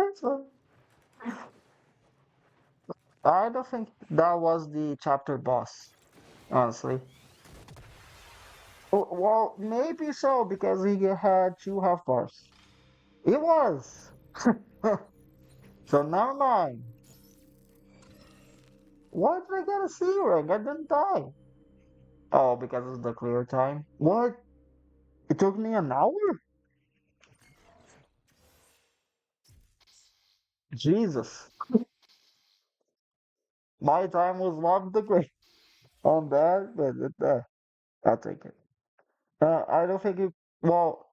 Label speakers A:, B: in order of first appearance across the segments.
A: think so. I don't think that was the chapter boss, honestly. Well, maybe so because he had two health bars. It was. So never mind. Why did I get a C rank? I didn't die. Oh, because of the clear time. What? It took me an hour? Jesus. My time was not the great on that, but I'll take it. I don't think it. Well,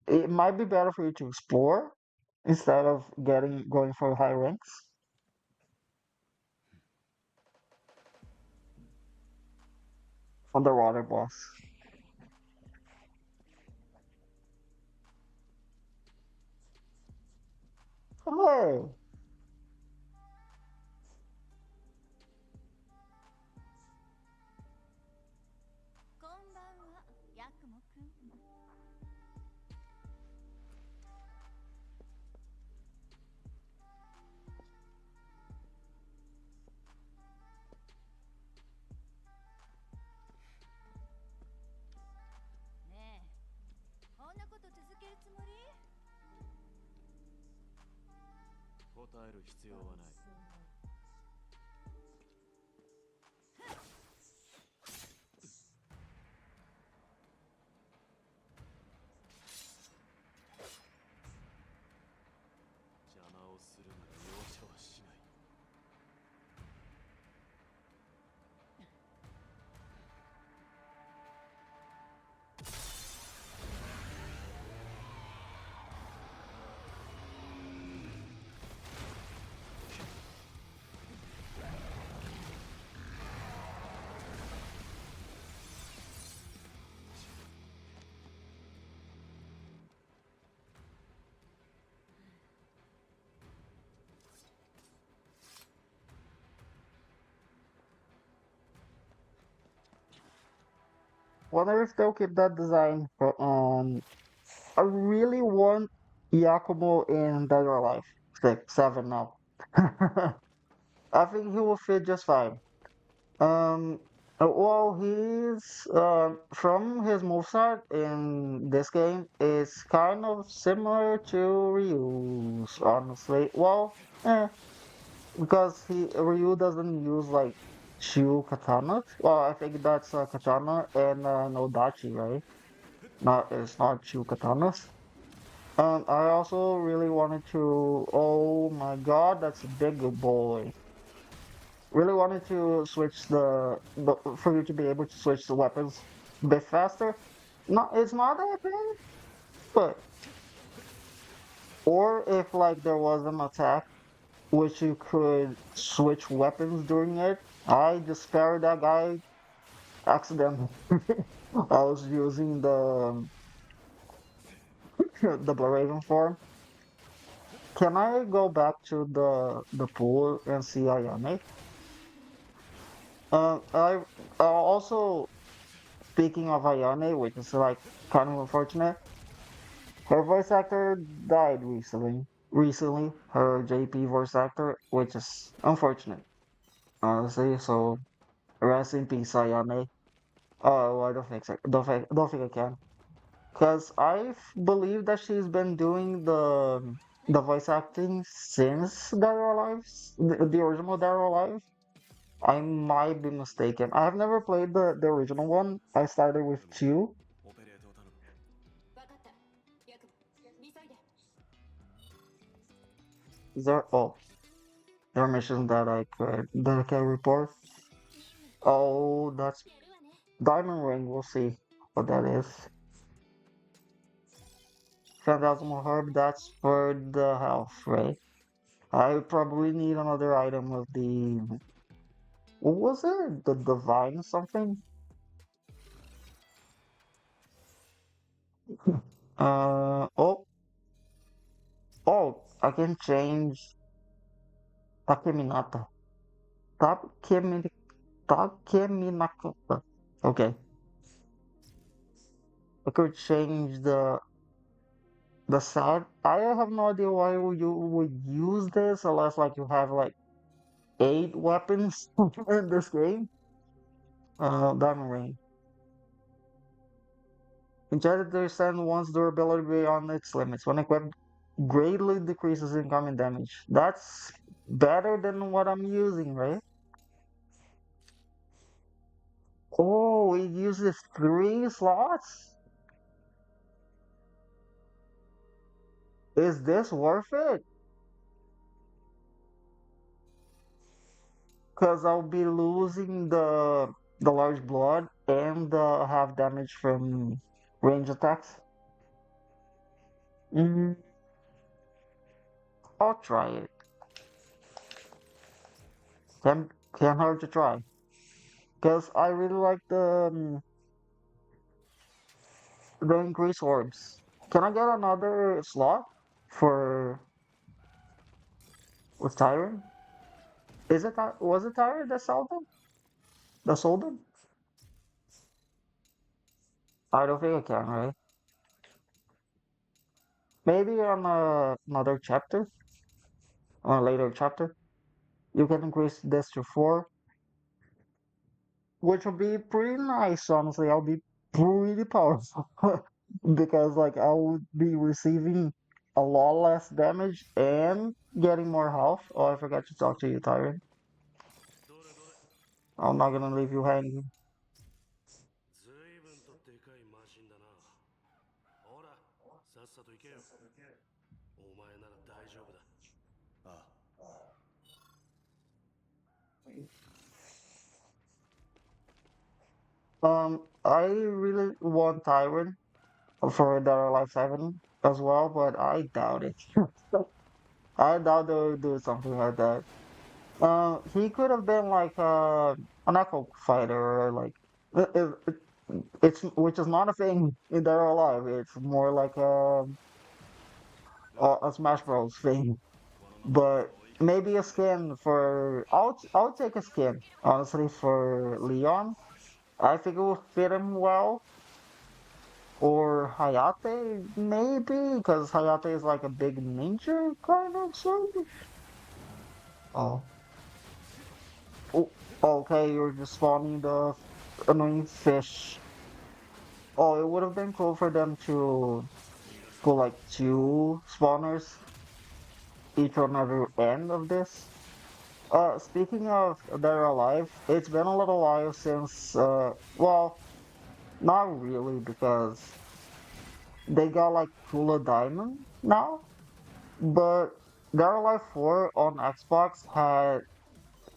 A: it might be better for you to explore instead of going for high ranks. Underwater boss. Hey,
B: こんばんは、ヤクモくん。ねえ、こんなこと続けるつもり？
C: 答える必要はない。邪魔をするなら容赦はしない。
A: wonder if they'll keep that design for I really want Yakumo in Dead or Alive 6, 7 now. I think he will fit just fine. Um, well, he's from his moveset in this game is kind of similar to Ryu's, honestly. Well, because Ryu doesn't use like Shu katanas. Well, I think that's a katana and no dachi, right? Not it's not Shu katanas. I also really wanted to. Oh my God, that's a big boy. Really wanted to switch the for you to be able to switch the weapons a bit faster. No, it's not that bad, but or if like there was an attack which you could switch weapons during it. I just spared that guy accidentally. I was using the Blaraven form. Can I go back to the pool and see Ayane? I also speaking of Ayane, which is like kind of unfortunate. Her voice actor died recently. Recently, her JP voice actor, which is unfortunate, honestly. So rest in peace, Ayane. Oh, I don't think so. Don't think I can. Because I believe that she's been doing the voice acting since Dead or Alive, the original Dead or Alive. I might be mistaken. I have never played the original one. I started with 2.
C: オペレートを頼む。
B: わかった。ヤクモ、急いで。
A: Is there there are missions that I can report? Oh, that's
B: やるわね。
A: Diamond Ring. We'll see what that is. Phantasmal Herb. That's for the health, right? I probably need another item of the what was it? The divine something? Oh, I can change Takeminata. Takemi Takeminakata. Okay. I could change The sad, I have no idea why you would use this unless like you have like 8 weapons in this game. Diamond Ring. Enchanted to extend one's durability beyond its limits. When equipped, greatly decreases incoming damage. That's better than what I'm using, right? Oh, it uses 3 slots? Is this worth it? Because I'll be losing the large blood and the half damage from range attacks. Mm, I'll try it. Can't hurt to try. Because I really like the increased orbs. Can I get another slot for with Tyrant? Was it Tyrant that sold them? That sold them? I don't think I can, right? Maybe on another chapter, on a later chapter, you can increase this to 4, which will be pretty nice. Honestly, I'll be pretty powerful because like I would be receiving a lot less damage and getting more health. Oh, I forgot to talk to you, Tyrant.
C: どれどれ、
A: I'm not gonna leave you hanging.
C: ずいぶんとでかいマシンだな。ほら、さっさと行けよ。お前なら大丈夫だ。ああ。
A: I really want Tyrant for Dead or Alive 7 as well, but I doubt it. I doubt they'll do something like that. He could have been like an echo fighter, or like it's which is not a thing in Dead or Alive. It's more like a Smash Bros thing.
C: このままだと
A: But
C: 追いかけ
A: maybe a skin for I'll take a skin honestly for Leon. I think it will fit him well. Or Hayate, maybe, because Hayate is like a big ninja kind of sort of. Oh. Oh, okay, you're just spawning the annoying fish. Oh, it would have been cool for them to put like 2 spawners each on every end of this. Speaking of They're Alive, it's been a little while since, well, not really, because they got like Tula Diamond now. But Their Life 4 on Xbox had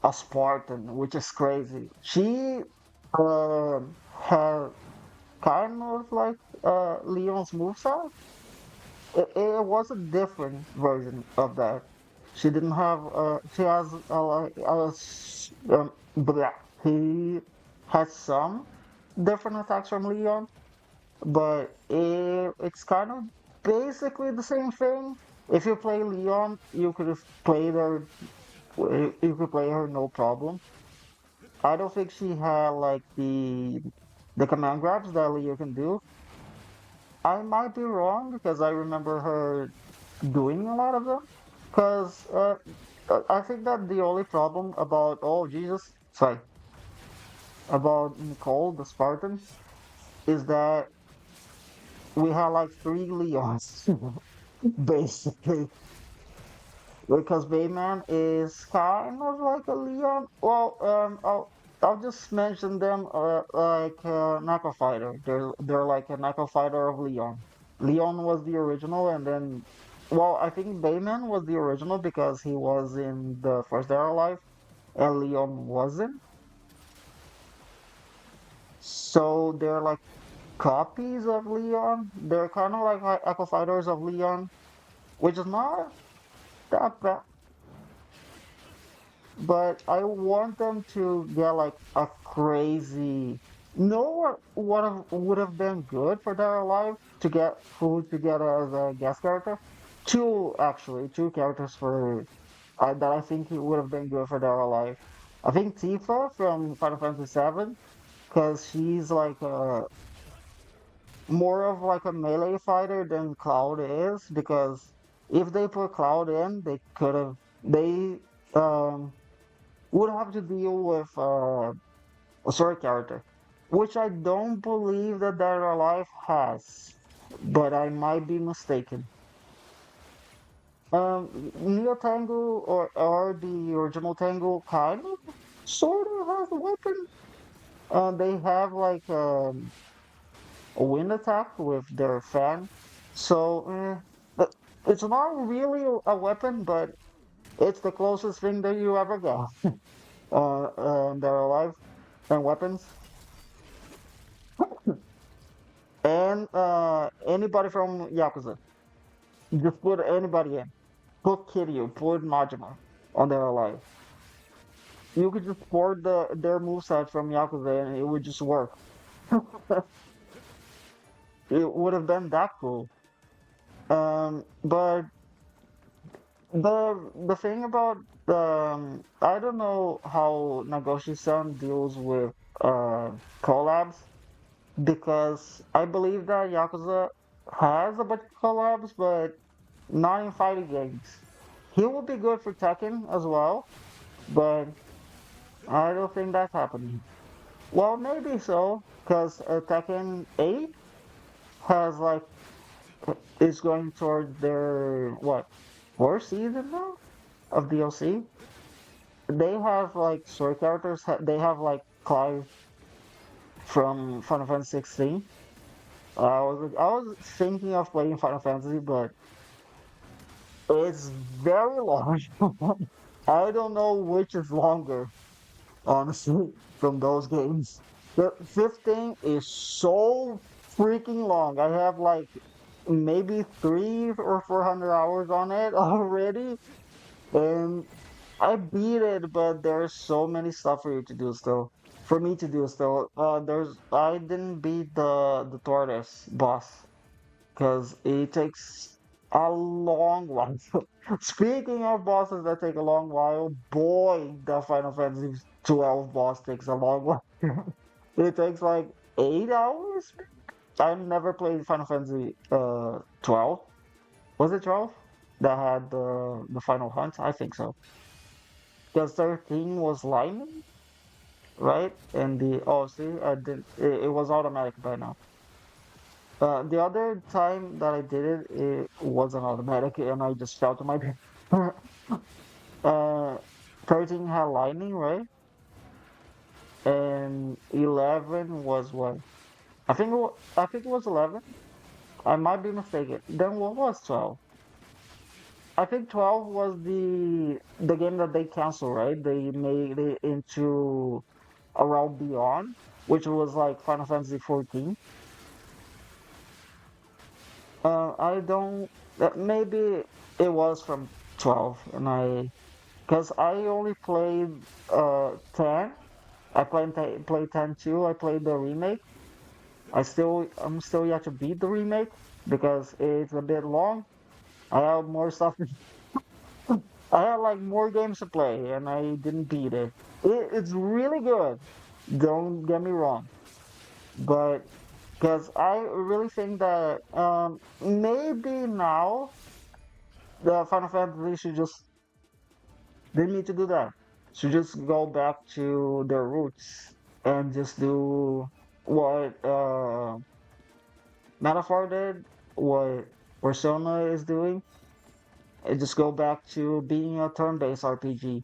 A: a Spartan, which is crazy. She had kind of like Leon's moveset. It was a different version of that. She didn't have she has like blah. He has some different attacks from Leon, but it's kind of basically the same thing. If you play Leon, you could play her no problem. I don't think she had like the command grabs that Leon can do. I might be wrong because I remember her doing a lot of them. Because I think that the only problem about sorry, about Nicole the Spartan is that we had like 3 Leons basically. Because Bayman is kind of like a Leon. Well, I'll just mention them like Knuckle Fighter. They're like a Knuckle Fighter of Leon. Leon was the original, and then, well, I think Bayman was the original because he was in the first Era Life, and Leon wasn't. So they're like copies of Leon. They're kind of like Echo Fighters of Leon, which is not that bad. But I want them to get like a crazy. Know what would have been good for their life to get who to get as a guest character? Two actually, 2 characters for that I think it would have been good for their life. I think Tifa from Final Fantasy VII, because she's like more of like a melee fighter than Cloud is, because if they put Cloud in, they um would have to deal with a sword character, which I don't believe that Dead or Alive has, but I might be mistaken. Neo Tango or the original Tango kind of sort of has a weapon. They have like a wind attack with their fan, so it's not really a weapon, but it's the closest thing that you ever got. That are alive and weapons, and anybody from Yakuza. Just put anybody in. Put Kiryu, put Majima on their alive. You could just port their moveset from Yakuza and it would just work. It would have been that cool. But the thing about I don't know how Nagoshi-san deals with uh collabs, because I believe that Yakuza has a bunch of collabs, but not in fighting games. He would be good for Tekken as well, but I don't think that's happening. Well, maybe so, because Tekken 8 has like is going towards their what, fourth season now of DLC. They have like story characters. They have like Clive from Final Fantasy 16. I was thinking of playing Final Fantasy, but it's very long. I don't know which is longer, honestly, from those games. The 15 is so freaking long. I have like maybe 300 or 400 hours on it already, and I beat it, but there's so many stuff for you to do still. For me to do still. I didn't beat the tortoise boss because it takes a long while. Speaking of bosses that take a long while, boy, the Final Fantasy 12 boss takes a long while. It takes like 8 hours. I've never played Final Fantasy 12. Was it 12 that had the final hunt? I think so. Because 13 was Lyman, right? And the oh, see, I did it was automatic by now. The other time that I did it, it wasn't automatic, and I just fell to my bed. uh, 13 had lightning, right? And 11 was what? I think it was 11. I might be mistaken. Then what was 12? I think 12 was the game that they canceled, right? They made it into a realm beyond, which was like Final Fantasy 14. I don't. Maybe it was from 12, and because I only played 10. I played 10 too. I played the remake. I'm still yet to beat the remake because it's a bit long. I have more stuff. I had like more games to play, and I didn't beat it. It's really good. Don't get me wrong, but because I really think that maybe now the Final Fantasy should just they need to do that. Should just go back to their roots and just do what Metaphor did, what Persona is doing, and just go back to being a turn-based RPG.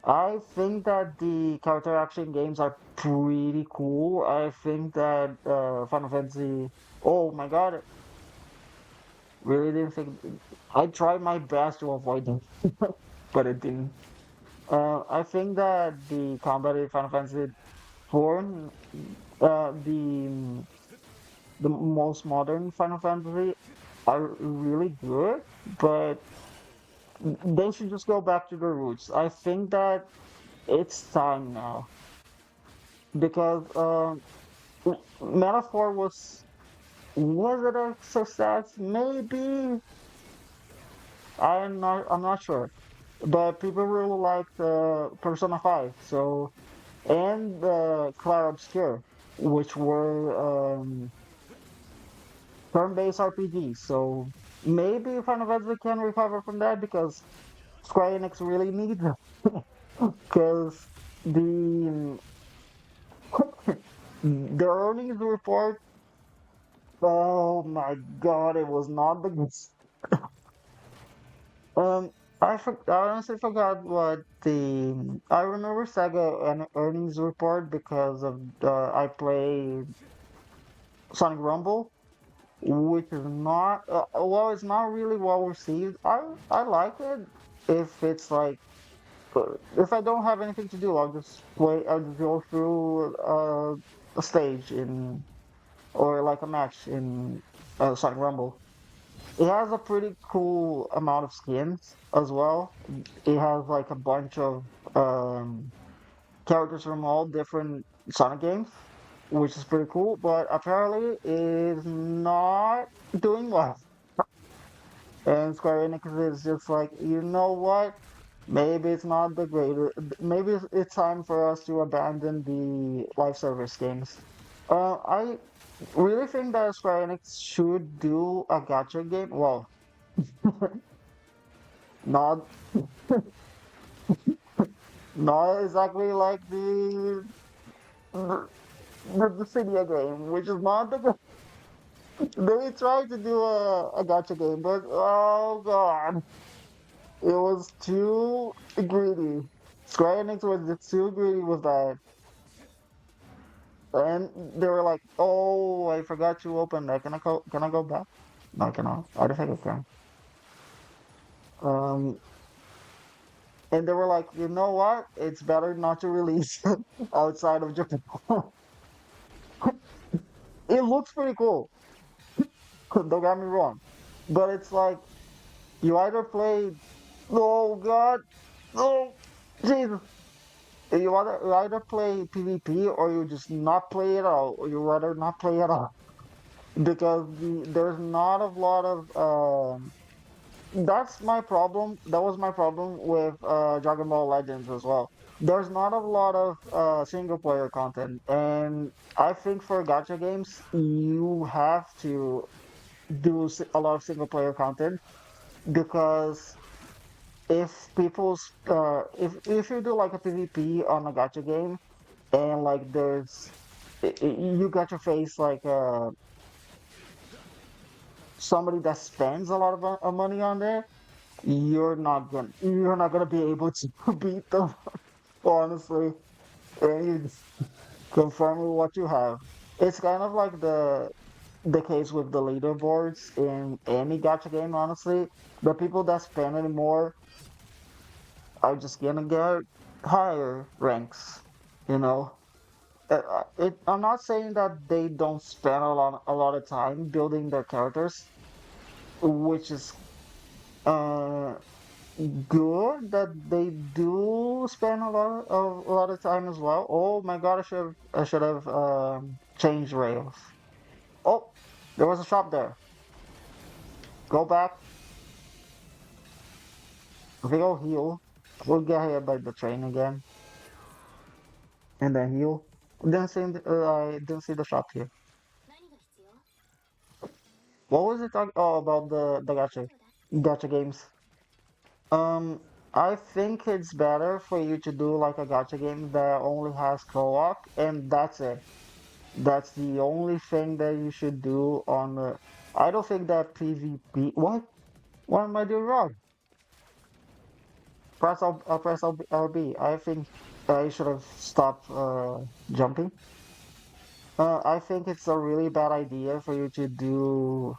A: I think that the character action games are pretty cool. I think that Final Fantasy. Oh my god, really didn't think. I tried my best to avoid them, but it didn't. I think that the combat in Final Fantasy 4, the most modern Final Fantasy, are really good, but they should just go back to their roots. I think that it's time now because Metaphor was it a success? Maybe I'm not sure, but people really liked Persona 5. So and Clara Obscure, which were turn-based RPG. So maybe Final Fantasy can recover from that because Square Enix really needs it. Because the the earnings report, oh my god, it was not the good. I honestly forgot what the I remember Sega an earnings report because of I play Sonic Rumble, which is not well, it's not really well received. I like it if it's like if I don't have anything to do, I'll just play. I'll just go through a stage in or like a match in Sonic Rumble. It has a pretty cool amount of skins as well. It has like a bunch of um, characters from all different Sonic games, which is pretty cool. But apparently, it is not doing well. And Square Enix is just like, you know what? Maybe it's not the greatest. Maybe it's time for us to abandon the live service games. I really think that Square Enix should do a gacha game. Well, not not exactly like the, the Cydia game, which is not the. They tried to do a gacha game, but oh god, it was too greedy. Square Enix was just too greedy with that. And they were like, "Oh, I forgot to open that. Can I go? Can I go back? No, I cannot. I don't think I can." Um, and they were like, "You know what? It's better not to release it outside of Japan." It looks pretty cool. Don't get me wrong, but it's like you either play. Oh God! Oh Jesus! You either play PvP or you just not play it at all, or you rather not play at all because there's not a lot of that's my problem. That was my problem with Dragon Ball Legends as well. There's not a lot of single player content, and I think for gacha games, you have to do a lot of single player content because if you do like a PvP on a gacha game and like you got to face like somebody that spends a lot of money on there, you're not gonna be able to beat them, honestly. And you just confirm with what you have. It's kind of like the case with the leaderboards in any gacha game, honestly. The people that spend any more are just gonna get higher ranks, you know. I'm not saying that they don't spend a lot of time building their characters, which is uh good that they do spend a lot of time as well. Oh my god, I should have changed rails. Oh, there was a shop there. Go back. If we go heal, we'll get hit by the train again, and then heal. I didn't see the shop here.
B: 何が必要？
A: What was it talking? Oh, about the gacha games. Um, I think it's better for you to do like a gacha game that only has co-op, and that's it. That's the only thing that you should do on the. I don't think that PvP. What? What am I doing wrong? Press LB. I think I should have stopped jumping. I think it's a really bad idea for you to do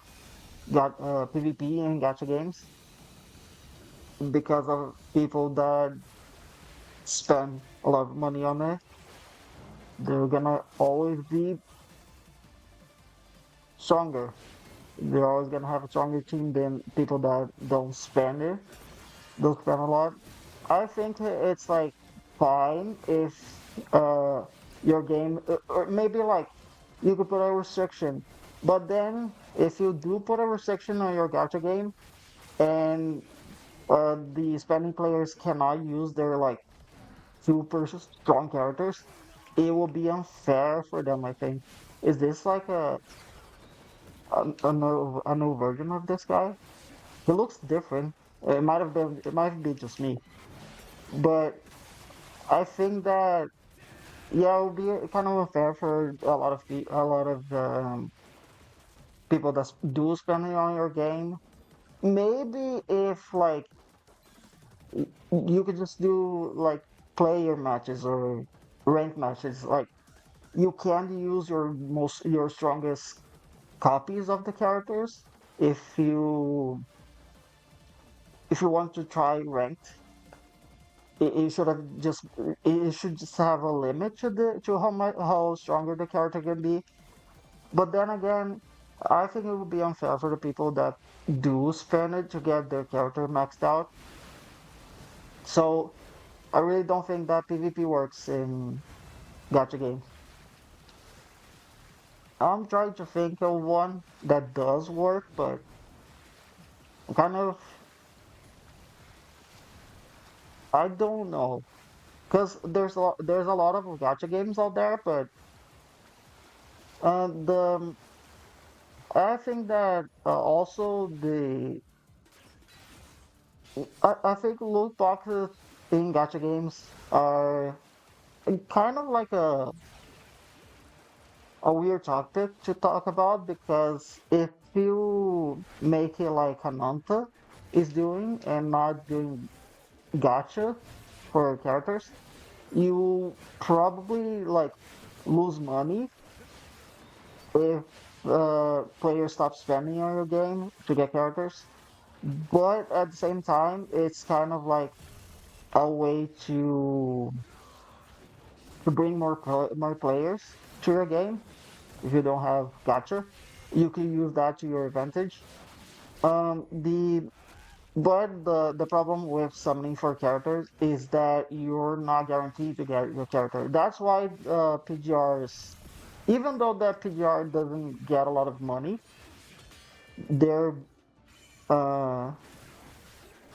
A: got PvP in gacha games because of people that spend a lot of money on it. They're gonna always be stronger. They're always gonna have a stronger team than people that don't spend it. Don't spend a lot. I think it's like fine if uh your game or maybe like you could put a restriction. But then if you do put a restriction on your gacha game and the spending players cannot use their like super strong characters, it will be unfair for them, I think. Is this like a a new version of this guy. He looks different. It might be just me, but I think that yeah, it would be kind of unfair for a lot of people that do spending on your game. Maybe if like you could just do like player matches or rank matches, like you can use your strongest copies of the characters if you want to try ranked. It should have just it should just have a limit to the to how stronger the character can be. But then again, I think it would be unfair for the people that do spend it to get their character maxed out. So I really don't think that PvP works in gacha games. I'm trying to think of one that does work, but kind of I don't know because there's a lot of gacha games out there, but the I think that also I think loot boxes in gacha games are kind of like a weird topic to talk about because if you make it like Hananta is doing and not doing gacha for characters, you probably like lose money if players stop spending on your game to get characters. But at the same time, it's kind of like a way to bring more players to your game. If you don't have gacha, you can use that to your advantage. The but the problem with summoning for characters is that you're not guaranteed to get your character. That's why PGRs, even though the PGR doesn't get a lot of money, they're uh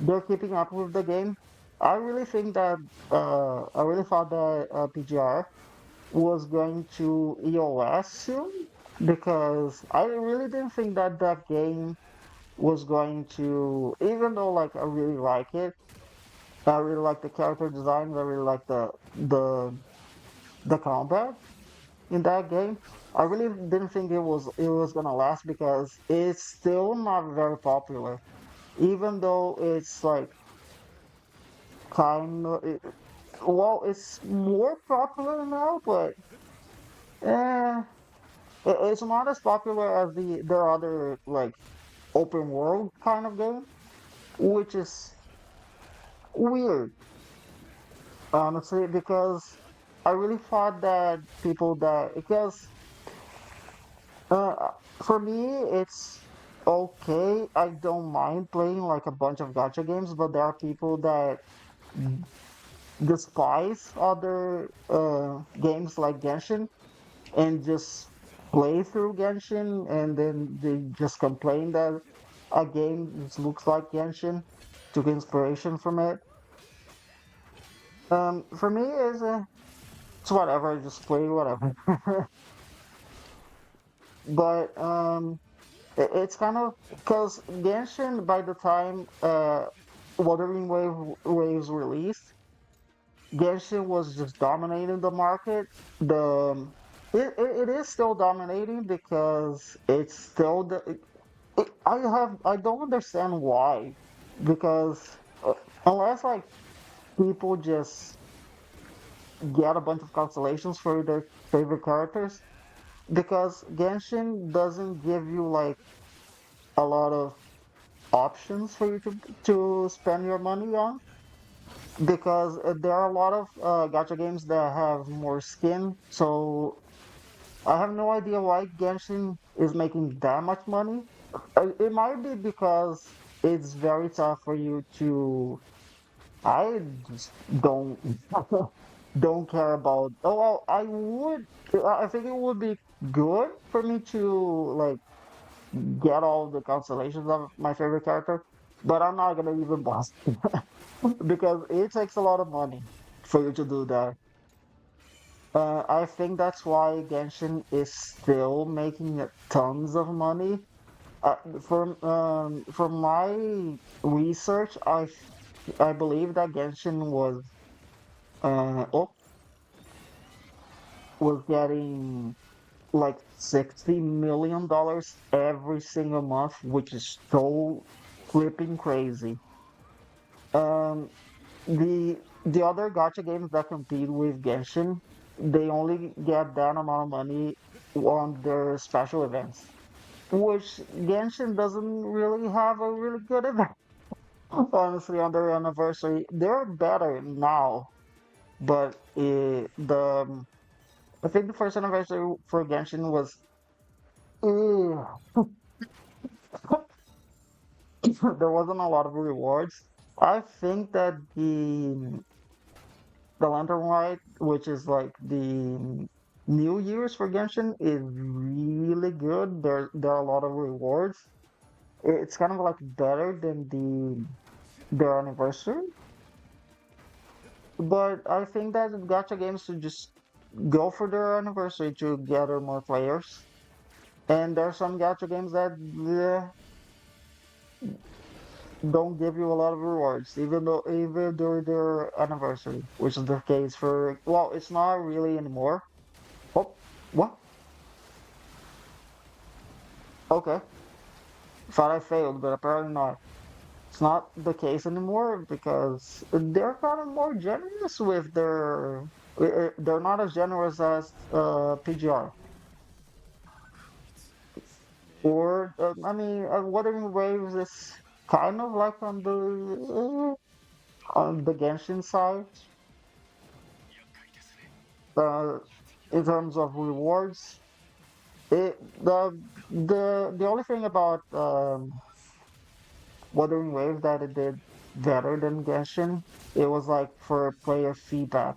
A: they're keeping up with the game. I really think that I really thought that PGR was going to EOS soon because I really didn't think that that game was going to, even though like I really like it, I really like the character designs, I really like the combat in that game. I really didn't think it was gonna last because it's still not very popular, even though it's like kind of well, it's more popular now, but eh, it's not as popular as the other like open world kind of game, which is weird, honestly, because I really thought that people that because uh for me it's okay. I don't mind playing like a bunch of gacha games, but there are people that despise other games like Genshin and just play through Genshin and then they just complain that a game just looks like Genshin, took inspiration from it. For me, it's whatever, just play whatever. But it's kind of because Genshin by the time Wuthering Waves released, Genshin was just dominating the market. The it is still dominating because it's still I don't understand why because unless like people just get a bunch of constellations for their favorite characters because Genshin doesn't give you like a lot of options for you to spend your money on because there are a lot of gacha games that have more skin. So I have no idea why Genshin is making that much money. It might be because it's very tough for you to. I just don't don't care about. Oh, well, I would. I think it would be good for me to like get all the constellations of my favorite character, but I'm not gonna even bother because it takes a lot of money for you to do that. I think that's why Genshin is still making tons of money. From my research, I believe that Genshin oh, was getting like $60 million every single month, which is so flipping crazy. Um, the other gacha games that compete with Genshin, they only get that amount of money on their special events, which Genshin doesn't really have a really good event. Honestly, on their anniversary, they're better now, but I think the first anniversary for Genshin was there wasn't a lot of rewards. I think that the Lantern Rite, which is like the New Year's for Genshin, is really good. There are a lot of rewards. It's kind of like better than their anniversary. But I think that gacha games should just go for their anniversary to gather more players. And there are some gacha games that don't give you a lot of rewards, even during their anniversary, which is the case for well, it's not really anymore. Oh, what? Okay, thought I failed, but apparently not. It's not the case anymore because they're kind of more generous with their. They're not as generous as PGR or I mean, Wuthering Waves is kind of like on the Genshin side. Uh, in terms of rewards, it the only thing about Wuthering Waves that it did better than Genshin, it was like for player feedback.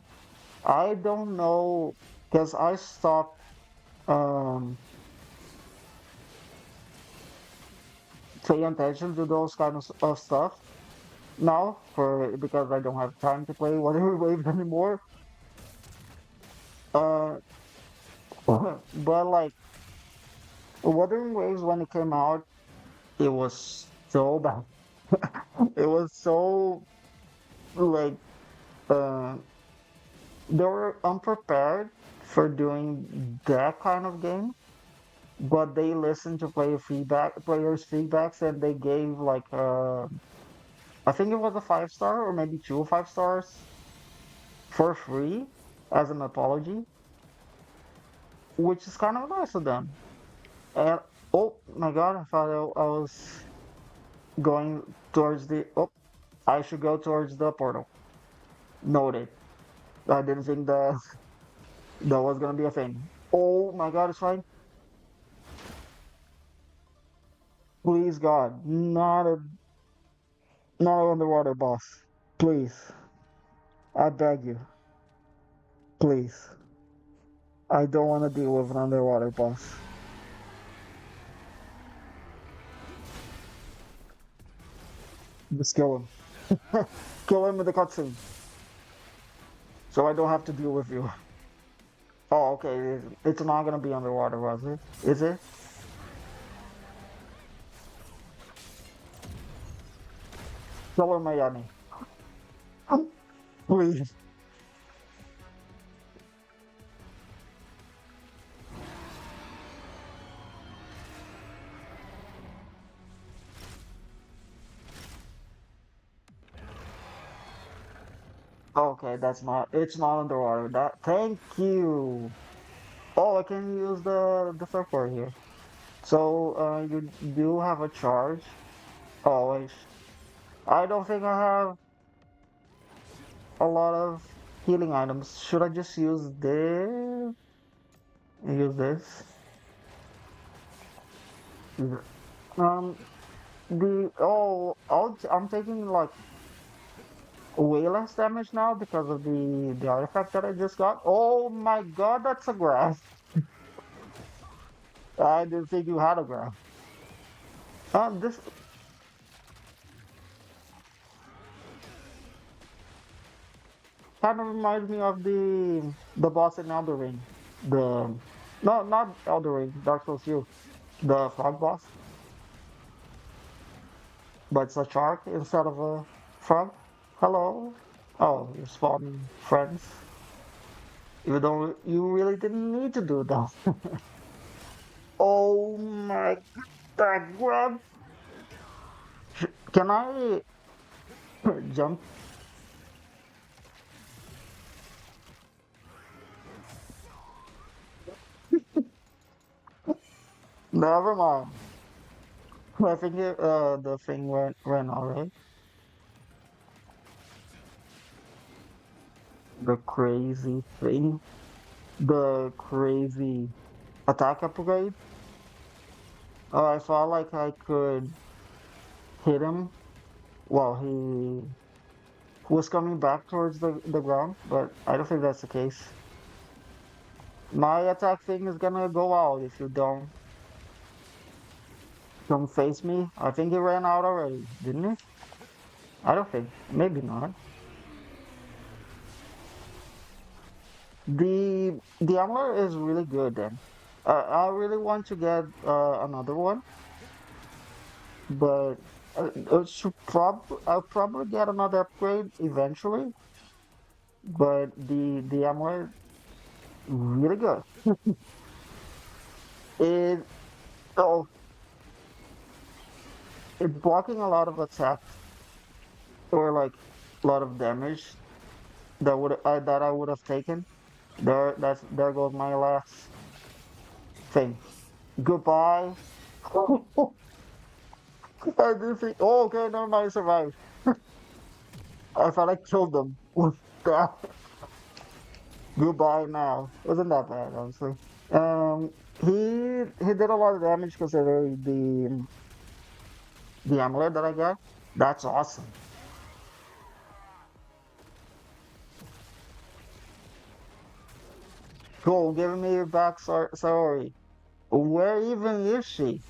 A: I don't know because I stopped um paying attention to those kind of stuff now for because I don't have time to play Wuthering Waves anymore. Uh, but like Wuthering Waves when it came out, it was so bad. It was so like uh they were unprepared for doing that kind of game, but they listened to players' feedbacks, and they gave like I think it was a 5 star or maybe 2 5 stars for free as an apology, which is kind of nice of them. And oh my god, I thought I was going towards the oh I should go towards the portal. Noted. I didn't think that was gonna be a thing. Oh my god, it's fine. Please God, not an underwater boss. Please. I beg you. Please. I don't want to deal with an underwater boss. Just kill him. Kill him with the cutscene. So I don't have to deal with you. Oh, okay. It's not gonna be underwater, was it? Is it? Kill him, Mayani. Please. Okay, it's not underwater. Thank you. Oh, I can use the surfboard here. So, you do have a charge. Oh, wait. I don't think I have a lot of healing items. Should I just use this? Use this? Use it. I'm taking like way less damage now because of the artifact that I just got. Oh my god, that's a graph. I didn't think you had a graph. This kind of reminds me of the boss in Elden Ring. The no, not Elden Ring, Dark Souls 2. The frog boss, but it's a shark instead of a frog. Hello. Oh, you're spawning friends. You don't. You really didn't need to do that. Oh my god! Grab. Can I jump? Never mind. I think the thing went alright. The crazy thing. The crazy attack upgrade. Oh, I felt like I could hit him while he was coming back towards the ground, but I don't think that's the case. My attack thing is gonna go out if you don't face me. I think he ran out already, didn't he? I don't think. Maybe not. The armor is really good then. I really want to get another one, but I'll probably get another upgrade eventually. But the armor really good. It oh it's blocking a lot of attacks or like a lot of damage that I would have taken. There goes my last thing. Goodbye. I didn't think. Oh, okay, never mind. I survived. I thought I killed them with that. Goodbye now. Wasn't that bad, honestly. Um, he did a lot of damage considering the amulet that I got. That's awesome. Cool, giving me back. Sorry. Where even is she?